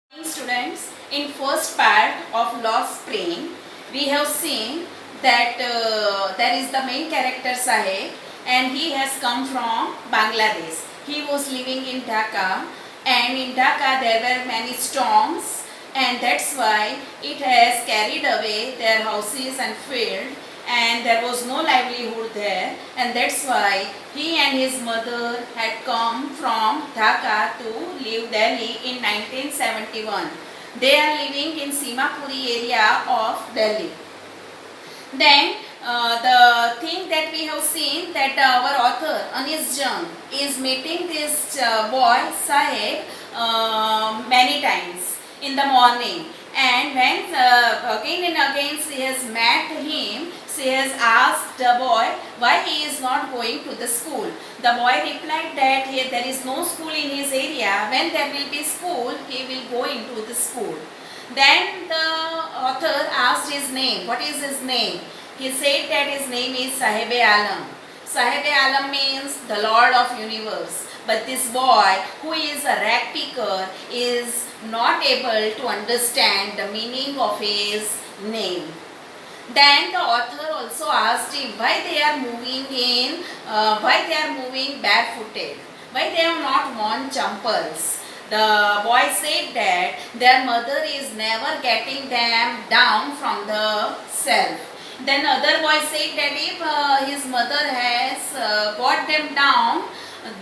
Students, in first part of Lost Spring, we have seen that there is the main character Saheb and he has come from Bangladesh. He was living in Dhaka, and in Dhaka there were many storms, and that's why it has carried away their houses and field, and there was no livelihood there, and that's why he and his mother had come from Dhaka to live Delhi in 1971. They are living in Simapuri area of Delhi. Then the thing that we have seen that our author Anis Jung is meeting this boy Saheb many times in the morning, and when again and again she has met him, she has asked the boy why he is not going to the school. The boy replied that there is no school in his area. When there will be school, he will go into the school. Then the author asked his name. What is his name? He said that his name is Sahib-e-Alam. Sahib-e-Alam means the Lord of Universe. But this boy, who is a rag picker, is not able to understand the meaning of his name. Then the author also asked him why they are moving barefooted, why they have not worn champals. The boy said that their mother is never getting them down from the shelf. Then other boy said that if his mother has got them down,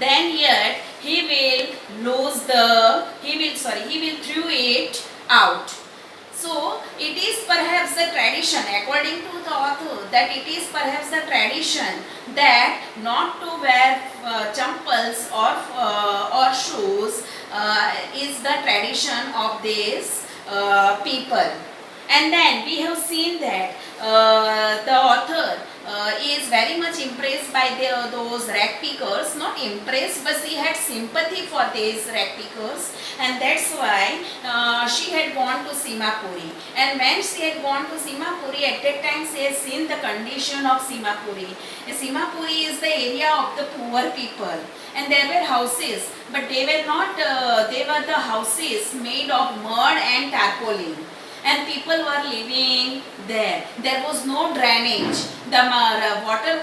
then yet he will throw it out. So it is perhaps the tradition, according to the author, that it is perhaps the tradition that not to wear champals or shoes is the tradition of these people. And then we have seen that the author is very much impressed by those rag pickers. Not impressed, but she had sympathy for these rag pickers, and that's why she had gone to Simapuri. And when she had gone to Simapuri, at that time she has seen the condition of Simapuri. Simapuri is the area of the poor people, and there were houses, but they were not. They were the houses made of mud and tarpaulin, and people were living there. There was no drainage. The water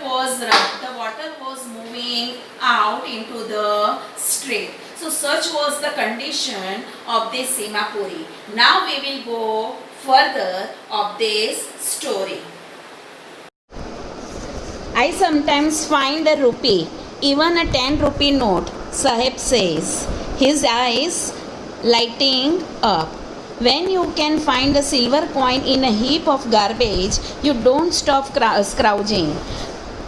was moving out into the street. So such was the condition of this Simapuri. Now we will go further of this story. I sometimes find a rupee, even a 10 rupee note, Sahib says, his eyes lighting up. When you can find a silver coin in a heap of garbage, you don't stop scrounging,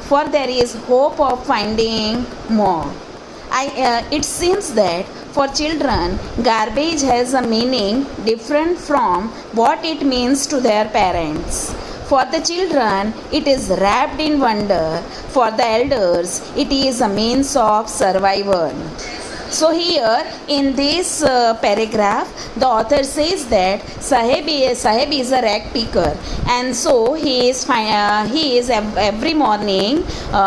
for there is hope of finding more. It seems that for children, garbage has a meaning different from what it means to their parents. For the children, it is wrapped in wonder. For the elders, it is a means of survival. So here in this paragraph, the author says that Sahib is a rag picker, and so he is every morning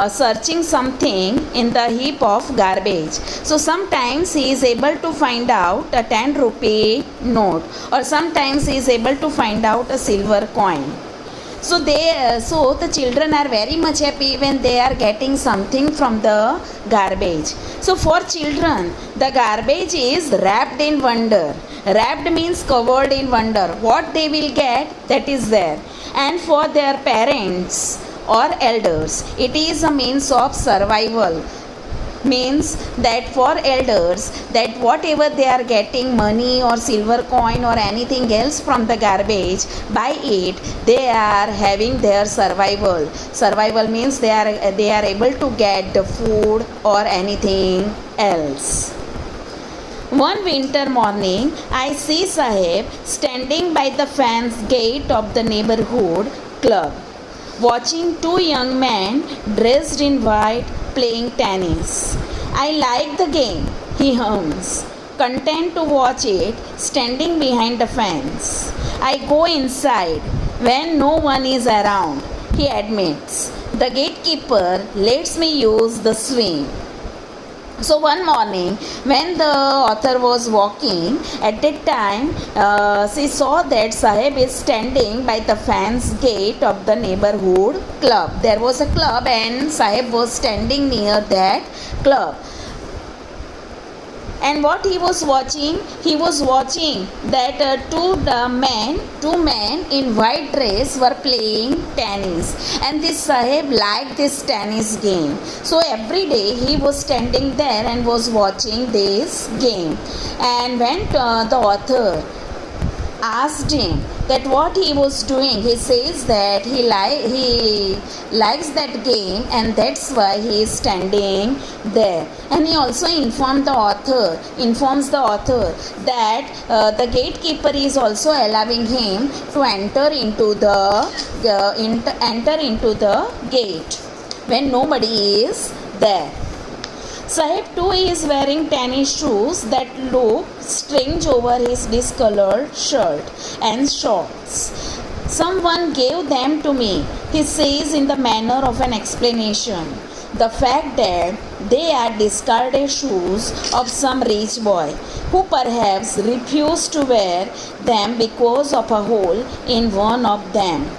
searching something in the heap of garbage. So sometimes he is able to find out a 10 rupee note, or sometimes he is able to find out a silver coin. So the children are very much happy when they are getting something from the garbage. So for children, the garbage is wrapped in wonder. Wrapped means covered in wonder. What they will get, that is there. And for their parents or elders, it is a means of survival. Means that for elders, that whatever they are getting, money or silver coin or anything else from the garbage, by it they are having their survival means they are able to get the food or anything else. One winter morning, I see Sahib standing by the fence gate of the neighborhood club, watching two young men dressed in white playing tennis. I like the game, he hums, content to watch it standing behind the fence. I go inside when no one is around, he admits. The gatekeeper lets me use the swing. So one morning, when the author was walking, at that time she saw that Sahib is standing by the fence gate of the neighborhood club. There was a club, and Sahib was standing near that club. And what he was watching that two men in white dress were playing tennis, and this Sahib liked this tennis game. So every day he was standing there and was watching this game. And when the author asked him that what he was doing, he says that he likes that game, and that's why he is standing there. And he also informs the author that the gatekeeper is also allowing him to enter into the gate when nobody is there. Sahib too is wearing tennis shoes that look strange over his discolored shirt and shorts. Someone gave them to me, he says in the manner of an explanation. The fact that they are discarded shoes of some rich boy who perhaps refused to wear them because of a hole in one of them.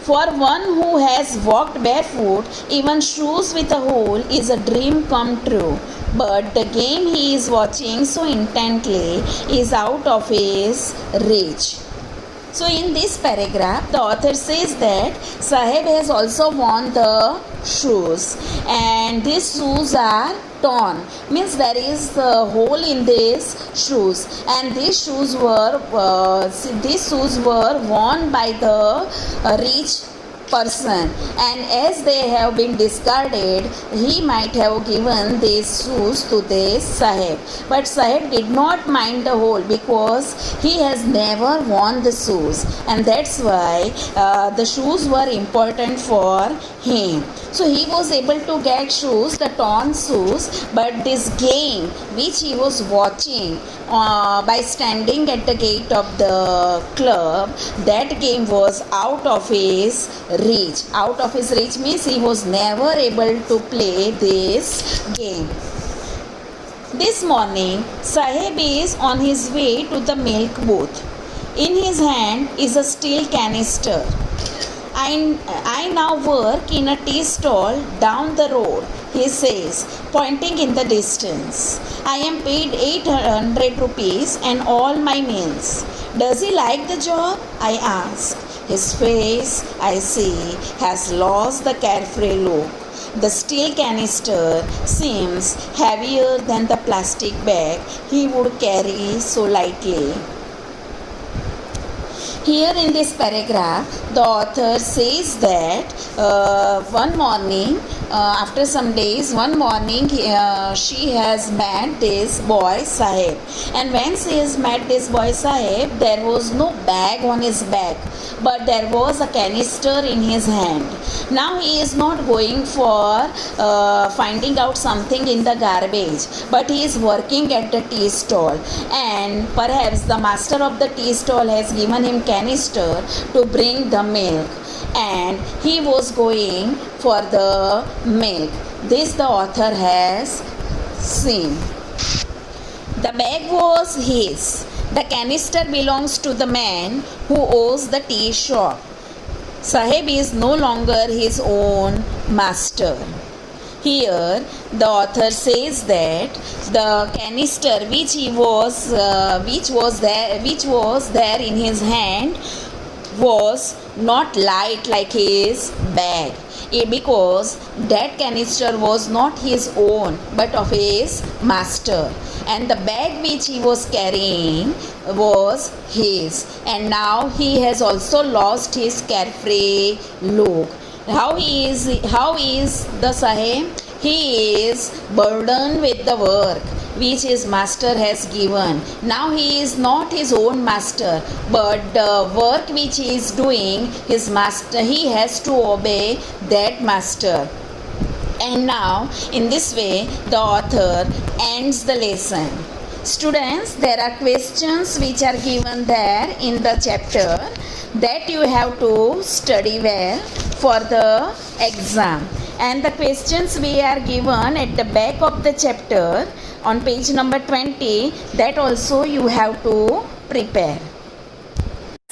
For one who has walked barefoot, even shoes with a hole is a dream come true. But the game he is watching so intently is out of his reach. So in this paragraph, the author says that Sahib has also worn the shoes, and these shoes are torn, means there is a hole in these shoes, and these shoes were worn by the rich person, and as they have been discarded, he might have given these shoes to this Sahib. But Sahib did not mind the hole because he has never worn the shoes, and that's why the shoes were important for him. So he was able to get shoes, the torn shoes, but this game which he was watching by standing at the gate of the club, that game was out of his reach. Out of his reach means he was never able to play this game. This morning, Sahib is on his way to the milk booth. In his hand is a steel canister. I now work in a tea stall down the road, he says, pointing in the distance. I am paid 800 rupees and all my meals. Does he like the job? I ask. His face, I see, has lost the carefree look. The steel canister seems heavier than the plastic bag he would carry so lightly. Here in this paragraph, the author says that one morning, after some days, one morning she has met this boy Sahib. And when she has met this boy Sahib, there was no bag on his back, but there was a canister in his hand. Now he is not going for finding out something in the garbage, but he is working at the tea stall. And perhaps the master of the tea stall has given him canister to bring the milk, and he was going for the milk. This the author has seen. The bag was his. The canister belongs to the man who owns the tea shop. Sahib is no longer his own master. Here, the author says that the canister which was there in his hand was not light like his bag, because that canister was not his own but of his master, and the bag which he was carrying was his, and now he has also lost his carefree look. How is the Sahib? He is burdened with the work which his master has given. Now he is not his own master, but the work which he is doing, his master, he has to obey that master. And now, in this way, the author ends the lesson. Students, there are questions which are given there in the chapter that you have to study well for the exam. And the questions we are given at the back of the chapter on page number 20, that also you have to prepare.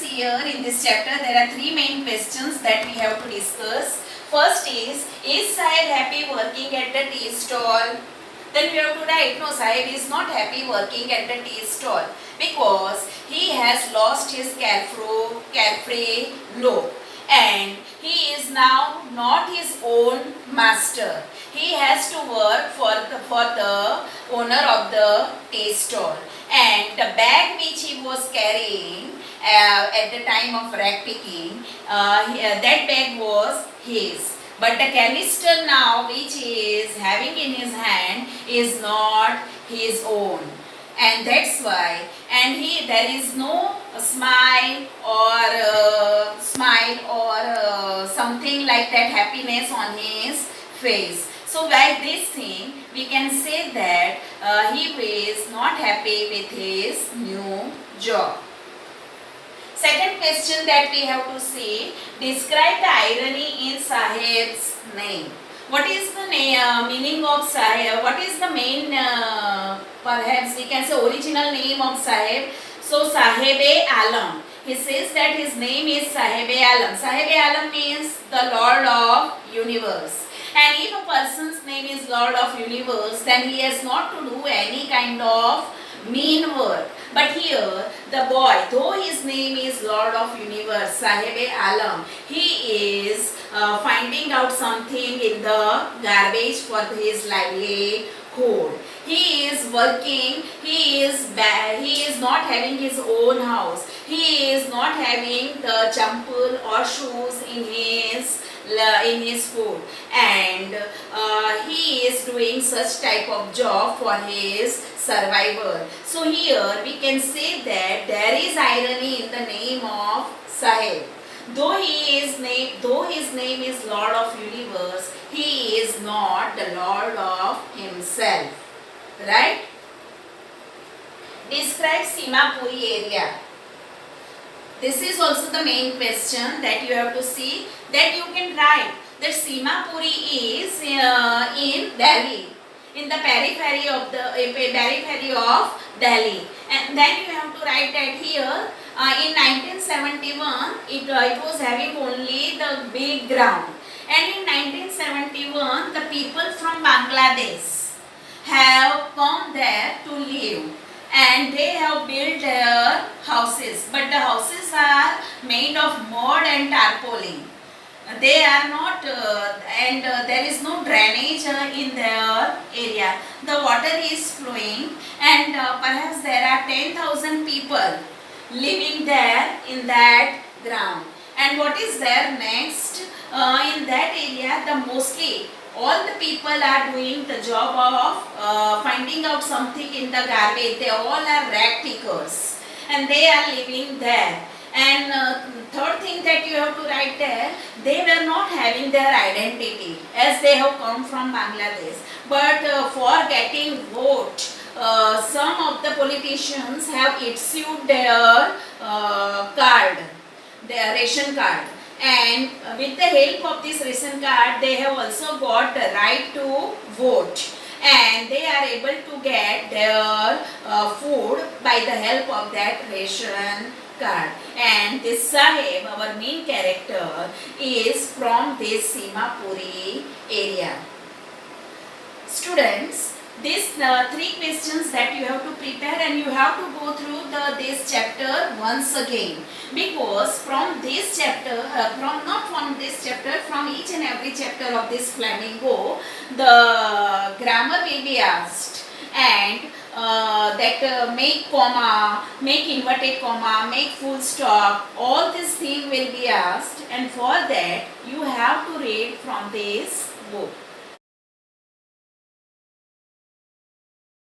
Here in this chapter there are three main questions that we have to discuss. First is Sahib happy working at the tea stall? Then we have to write, no, Sahib is not happy working at the tea stall because he has lost his carefree look and he is now not his own master. He has to work for the owner of the tea stall, and the bag which he was carrying at the time of rag picking, that bag was his. But the canister now which he is having in his hand is not his own. And that's why, and there is no smile or something like that happiness on his face. So by this thing we can say that he is not happy with his new job. Second question that we have to see, describe the irony in Sahib's name. What is the meaning of Sahib? What is the main, perhaps we can say, original name of Sahib? So Sahib-e-Alam. He says that his name is Sahib-e-Alam. Sahib-e-Alam means the Lord of Universe. And if a person's name is Lord of Universe, then he has not to do any kind of mean work. But here, the boy, though his name is Lord of Universe, Sahib-e-Alam, he is finding out something in the garbage for his livelihood. He is working, he is not having his own house. He is not having the champal or shoes in his food, and he is doing such type of job for his survival. So here we can say that there is irony in the name of Sahib. Though his name is Lord of Universe, he is not the Lord of himself. Right? Describe Simapuri area. This is also the main question that you have to see, that you can write that Simapuri is in Delhi, in the periphery of Delhi, and then you have to write that here in 1971 it was having only the big ground, and in 1971 the people from Bangladesh have come there to live, and they have built their houses, but the houses are made of mud and tarpaulin. They are not and there is no drainage in their area. The water is flowing, and perhaps there are 10,000 people living there in that ground. And what is there next? In that area, mostly all the people are doing the job of finding out something in the garbage. They all are rag pickers, and they are living there. And third thing that you have to write there, they were not having their identity as they have come from Bangladesh. But for getting vote, some of the politicians have issued their card, their ration card. And with the help of this ration card, they have also got the right to vote. And they are able to get their food by the help of that ration card. And this Sahib, our main character, is from this Simapuri area. Students, these three questions that you have to prepare, and you have to go through this chapter once again, because from this chapter, from each and every chapter of this Flamingo, the grammar will be asked, and make comma, make inverted comma, make full stop, all these things will be asked, and for that you have to read from this book.